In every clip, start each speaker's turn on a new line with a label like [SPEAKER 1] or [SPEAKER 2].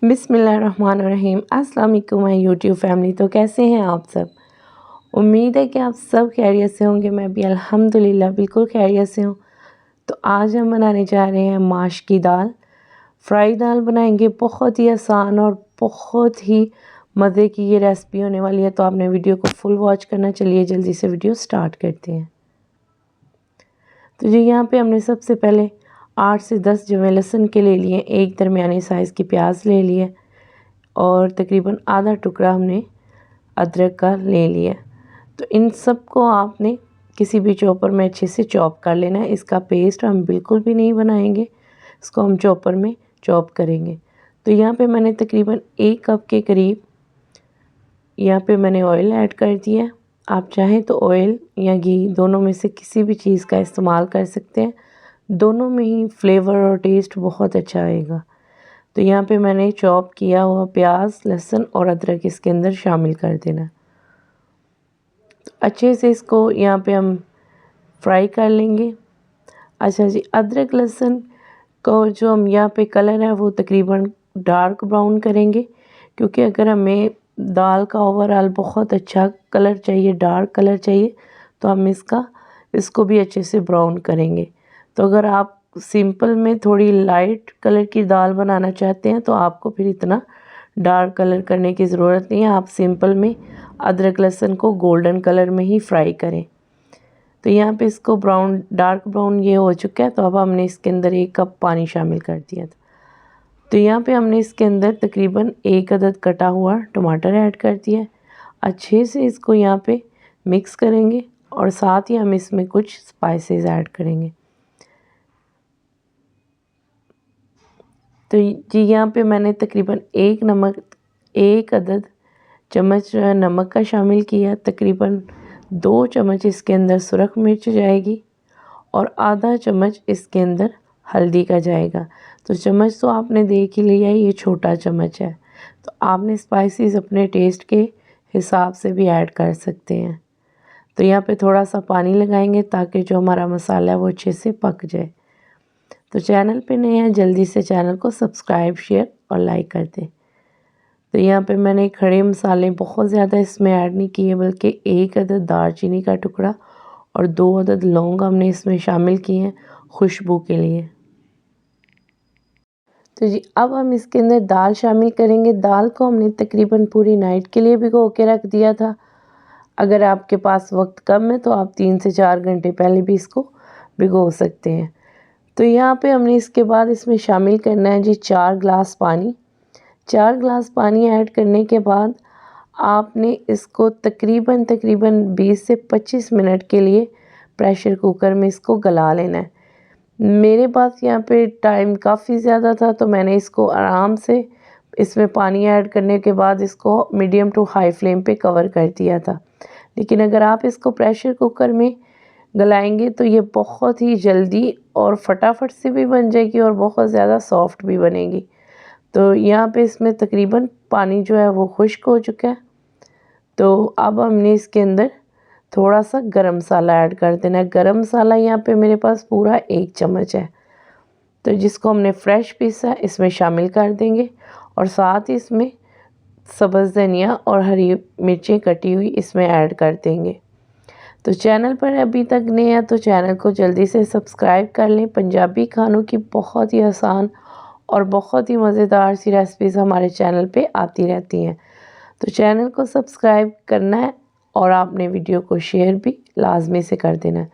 [SPEAKER 1] बिस्मिल्लाहिर्रहमानिर्रहीम। अस्सलाम वालेकुम माय यूट्यूब फैमिली। तो कैसे हैं आप सब? उम्मीद है कि आप सब खैरियत से होंगे। मैं भी अल्हम्दुलिल्लाह बिल्कुल खैरियत से हूँ। तो आज हम बनाने जा रहे हैं माश की दाल। फ्राई दाल बनाएंगे, बहुत ही आसान और बहुत ही मज़े की ये रेसिपी होने वाली है। तो आपने वीडियो को फुल वॉच करना। चलिए जल्दी से वीडियो स्टार्ट करते हैं। तो जी यहाँ पे हमने सबसे पहले 8 से 10 जो है लहसुन के ले लिए, एक दरमियाने साइज़ की प्याज ले लिए और तकरीबन आधा टुकड़ा हमने अदरक का ले लिया। तो इन सब को आपने किसी भी चॉपर में अच्छे से चॉप कर लेना है। इसका पेस्ट हम बिल्कुल भी नहीं बनाएंगे, इसको हम चॉपर में चॉप करेंगे। तो यहाँ पे मैंने तकरीबन 1 कप के करीब यहाँ पे मैंने ऑयल ऐड कर दिया। आप चाहें तो ऑयल या घी दोनों में से किसी भी चीज़ का इस्तेमाल कर सकते हैं, दोनों में ही फ्लेवर और टेस्ट बहुत अच्छा आएगा। तो यहाँ पे मैंने चॉप किया हुआ प्याज, लहसुन और अदरक इसके अंदर शामिल कर देना। तो अच्छे से इसको यहाँ पे हम फ्राई कर लेंगे। अच्छा जी, अदरक लहसुन को जो हम यहाँ पे कलर है वो तकरीबन डार्क ब्राउन करेंगे, क्योंकि अगर हमें दाल का ओवरऑल बहुत अच्छा कलर चाहिए, डार्क कलर चाहिए, तो हम इसको भी अच्छे से ब्राउन करेंगे। तो अगर आप सिंपल में थोड़ी लाइट कलर की दाल बनाना चाहते हैं तो आपको फिर इतना डार्क कलर करने की ज़रूरत नहीं है। आप सिंपल में अदरक लहसुन को गोल्डन कलर में ही फ्राई करें। तो यहाँ पे इसको डार्क ब्राउन ये हो चुका है। तो अब हमने इसके अंदर 1 कप पानी शामिल कर दिया था। तो यहाँ पे हमने इसके अंदर तकरीबन 1 अदद कटा हुआ टमाटर ऐड कर दिया है। अच्छे से इसको यहाँ पे मिक्स करेंगे और साथ ही हम इसमें कुछ स्पाइसेस ऐड करेंगे। तो जी यहाँ पे मैंने तकरीबन 1 अदद चम्मच नमक का शामिल किया। तकरीबन 2 चम्मच इसके अंदर सुरख मिर्च जाएगी और आधा चम्मच इसके अंदर हल्दी का जाएगा। तो चम्मच तो आपने देख ही लिया है, ये छोटा चम्मच है। तो आपने स्पाइसेस अपने टेस्ट के हिसाब से भी ऐड कर सकते हैं। तो यहाँ पे थोड़ा सा पानी लगाएंगे ताकि जो हमारा मसाला है वो अच्छे से पक जाए। तो चैनल पे नए हैं, जल्दी से चैनल को सब्सक्राइब, शेयर और लाइक कर दें। तो यहाँ पे मैंने खड़े मसाले बहुत ज़्यादा इसमें ऐड नहीं किए, बल्कि 1 अदद दालचीनी का टुकड़ा और 2 अदद लौंग हमने इसमें शामिल किए हैं खुशबू के लिए। तो जी अब हम इसके अंदर दाल शामिल करेंगे। दाल को हमने तकरीबन पूरी नाइट के लिए भिगो के रख दिया था। अगर आपके पास वक्त कम है तो आप 3 से 4 घंटे पहले भी इसको भिगो सकते हैं। तो यहाँ पे हमने इसके बाद इसमें शामिल करना है जी 4 गिलास पानी। 4 गिलास पानी ऐड करने के बाद आपने इसको तकरीबन 20 से 25 मिनट के लिए प्रेशर कुकर में इसको गला लेना है। मेरे पास यहाँ पे टाइम काफ़ी ज़्यादा था तो मैंने इसको आराम से इसमें पानी ऐड करने के बाद इसको मीडियम टू हाई फ्लेम पे कवर कर दिया था। लेकिन अगर आप इसको प्रेशर कुकर में गलाएंगे तो ये बहुत ही जल्दी और फटाफट से भी बन जाएगी और बहुत ज़्यादा सॉफ्ट भी बनेगी। तो यहाँ पे इसमें तकरीबन पानी जो है वो खुश्क हो चुका है। तो अब हमने इसके अंदर थोड़ा सा गरम मसाला ऐड कर देना है। गरम मसाला यहाँ पे मेरे पास पूरा 1 चम्मच है, तो जिसको हमने फ्रेश पीसा इसमें शामिल कर देंगे और साथ ही इसमें सब्ज़ धनिया और हरी मिर्चें कटी हुई इसमें ऐड कर देंगे। तो चैनल पर अभी तक नए हैं तो चैनल को जल्दी से सब्सक्राइब कर लें। पंजाबी खानों की बहुत ही आसान और बहुत ही मज़ेदार सी रेसिपीज़ हमारे चैनल पे आती रहती हैं। तो चैनल को सब्सक्राइब करना है और आपने वीडियो को शेयर भी लाजमी से कर देना है।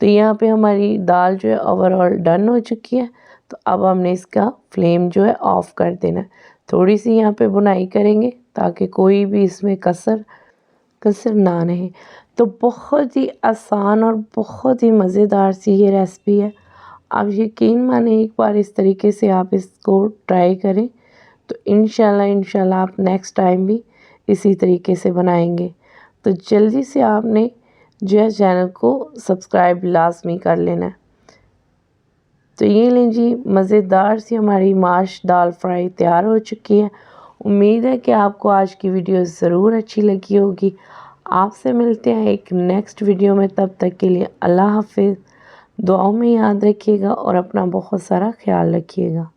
[SPEAKER 1] तो यहाँ पे हमारी दाल जो है ओवरऑल डन हो चुकी है। तो अब हमने इसका फ्लेम जो है ऑफ़ कर देना है। थोड़ी सी यहाँ पे बुनाई करेंगे ताकि कोई भी इसमें कसर ना रहे। तो बहुत ही आसान और बहुत ही मज़ेदार सी ये रेसिपी है। आप यकीन माने एक बार इस तरीके से आप इसको ट्राई करें तो इंशाल्लाह आप नेक्स्ट टाइम भी इसी तरीके से बनाएंगे। तो जल्दी से आपने जो है चैनल को सब्सक्राइब लाजमी कर लेना है। तो ये लें जी, मज़ेदार सी हमारी माश दाल फ्राई तैयार हो चुकी है। उम्मीद है कि आपको आज की वीडियो ज़रूर अच्छी लगी होगी। आपसे मिलते हैं एक नेक्स्ट वीडियो में, तब तक के लिए अल्लाह हाफिज़। दुआओं में याद रखिएगा और अपना बहुत सारा ख्याल रखिएगा।